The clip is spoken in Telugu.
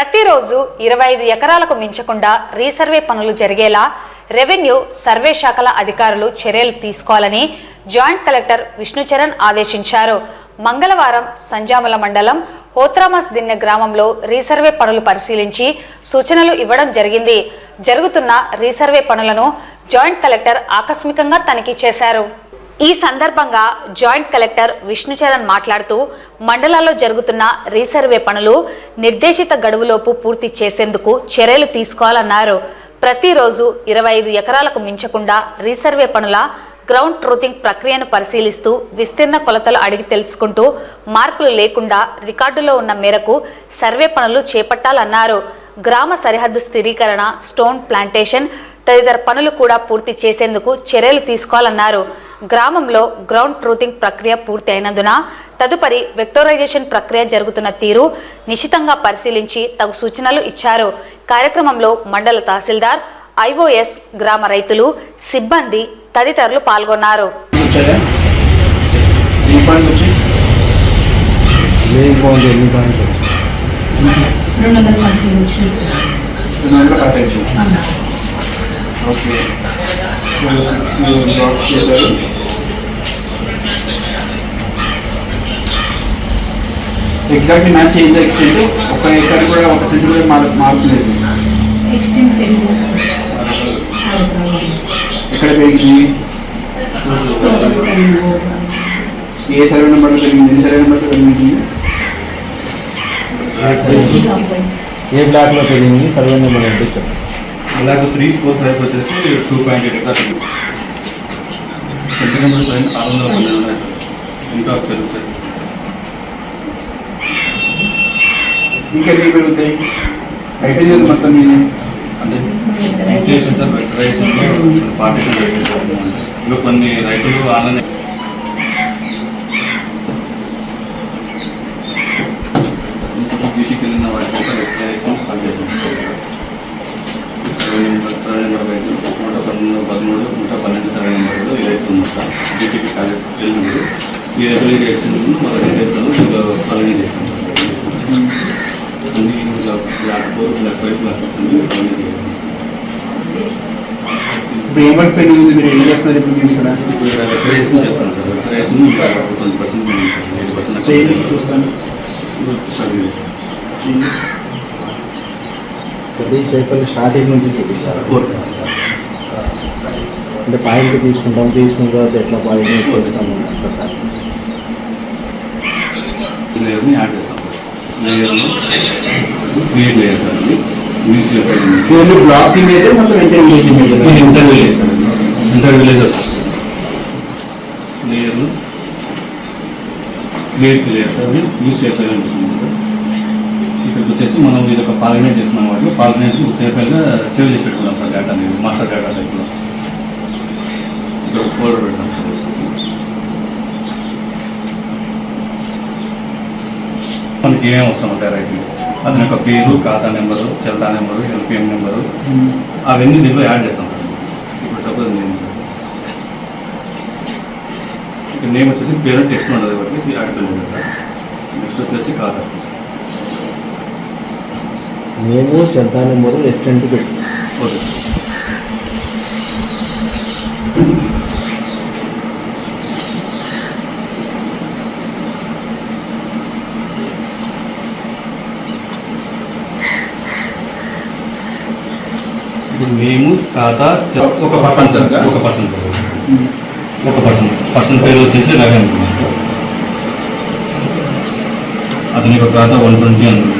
ప్రతిరోజు 25 ఎకరాలకు మించకుండా రీసర్వే పనులు జరిగేలా రెవెన్యూ సర్వే శాఖల అధికారులు చర్యలు తీసుకోవాలని జాయింట్ కలెక్టర్ విష్ణుచరణ్ ఆదేశించారు. మంగళవారం సంజామల మండలం హోత్రామస్ దిన్నె గ్రామంలో రీసర్వే పనులు పరిశీలించి సూచనలు ఇవ్వడం జరిగింది. జరుగుతున్న రీసర్వే పనులను జాయింట్ కలెక్టర్ ఆకస్మికంగా తనిఖీ చేశారు. ఈ సందర్భంగా జాయింట్ కలెక్టర్ విష్ణుచరణ్ మాట్లాడుతూ మండలాల్లో జరుగుతున్న రీసర్వే పనులు నిర్దేశిత గడువులోపు పూర్తి చేసేందుకు చర్యలు తీసుకోవాలన్నారు. ప్రతిరోజు 25 ఎకరాలకు మించకుండా రీసర్వే పనుల గ్రౌండ్ ట్రూతింగ్ ప్రక్రియను పరిశీలిస్తూ విస్తీర్ణ కొలతలు అడిగి తెలుసుకుంటూ మార్పులు లేకుండా రికార్డులో ఉన్న మేరకు సర్వే పనులు చేపట్టాలన్నారు. గ్రామ సరిహద్దు స్థిరీకరణ, స్టోన్ ప్లాంటేషన్ తదితర పనులు కూడా పూర్తి చేసేందుకు చర్యలు తీసుకోవాలన్నారు. గ్రామంలో గ్రౌండ్ ట్రూతింగ్ ప్రక్రియ పూర్తి అయినందున తదుపరి వెక్టరైజేషన్ ప్రక్రియ జరుగుతున్న తీరు నిశితంగా పరిశీలించి తగు సూచనలు ఇచ్చారు. కార్యక్రమంలో మండల తహసీల్దార్, ఐఓఎస్, గ్రామ రైతులు, సిబ్బంది తదితరులు పాల్గొన్నారు. ఎగ్జాక్ట్లీ మ్యాచ్ అయింది. ఎక్స్టెంట్ ఒక ఎకర్ కూడా ఒక సెంట్ కూడా మారుతుంది. ఎక్కడ పెరిగింది? ఏ సర్వే నెంబర్లో పెరిగింది? ఎన్ని సర్వే నెంబర్లో పెరిగింది? ఏ బ్లాక్లో పెరిగింది? సర్వే నెంబర్ అంటే చెప్పండి. బ్లాక్ 3, 4, 5 వచ్చేసి 2.8 దాకా సెంటర్ నెంబర్ 612 ఉన్నాయి సార్. ఇంకా పెరుగుతాయి. ఇంకా ఎన్ని పెరుగుతాయి? అయితే మొత్తం అంటే ఇన్స్టిట్యూషన్ సార్ వెక్టరైజేషన్లో పార్టీషన్ జరిగింది. ఇంకా కొన్ని రైతులు ఆన్లైన్ డ్యూటీకి వెళ్ళిన వాటి యొక్క వెక్టరైజేషన్ స్టార్ట్ చేసాం. సర్వే నెంబర్ 5, 113, 112 సర్వే నెంబర్లో ఈ రైతులు ఉన్నారు సార్. డ్యూటీకి వెళ్ళినప్పుడు ఈ రైతులు ఇరిగేషన్ మొదటి రైతులు పలనీ చేస్తాం. ఇప్పుడు ఏమంటే పెరిగింది? మీరు ఏం చేస్తున్నారు ఇప్పుడు? తీసుకురా వెక్టరైజేషన్ చేస్తాను సార్. వెక్టరైజేషన్ 20% చూస్తాను. ప్రతి సైకిల్ స్టార్టింగ్ నుంచి చూపిస్తారు. అంటే పాయింట్ తీసుకుంటాం, తీసుకున్న తర్వాత ఎట్లా పాయింట్ చేస్తాము ఒకసారి లేయర్ని యాడ్ చేస్తాం. లేయర్ను క్రియేట్ లేయర్ సార్. ఇది బ్లాక్ ఇమేజ్ మొత్తం ఇంటర్ విలేజెస్ లేయర్ను create layer sir. Newspaper ఉంటుంది. ఇక్కడికి వచ్చేసి మనం ఇది ఒక పాలినేట్ చేస్తున్నాం. వాటిలో పాలినేషన్ సేఫ్గా సేవ్ చేసి పెట్టుకున్నాం సార్. డేటా అనేది మాస్టర్ డేటా టైప్లో ఇక్కడ ఫోల్డర్ పెడతాం సార్. మనకి ఏమేమి వస్తాం అవుతాయి రైతులు, అతని యొక్క పేరు, ఖాతా నెంబరు, చల్తా నెంబరు, ఎల్పిఎం నెంబరు అవన్నీ దీంట్లో యాడ్ చేస్తాం సార్. ఇప్పుడు సపోజ్ నేమ్ సార్, ఇక్కడ నేమ్ వచ్చేసి పేరు టెక్స్ట్ ఉండదు కాబట్టి యాడ్ పెళ్ళి సార్. నెక్స్ట్ వచ్చేసి ఖాతా మేము చల్తా నెంబరు ఎక్స్టెంట్ పెట్టి ఓకే. మేము ఖాతా ఒక పర్సన్ సార్. పర్సన్ పేరు వచ్చేసి రవి అనుకున్నాం సార్. అతని యొక్క ఖాతా 120 అనుకున్నాం.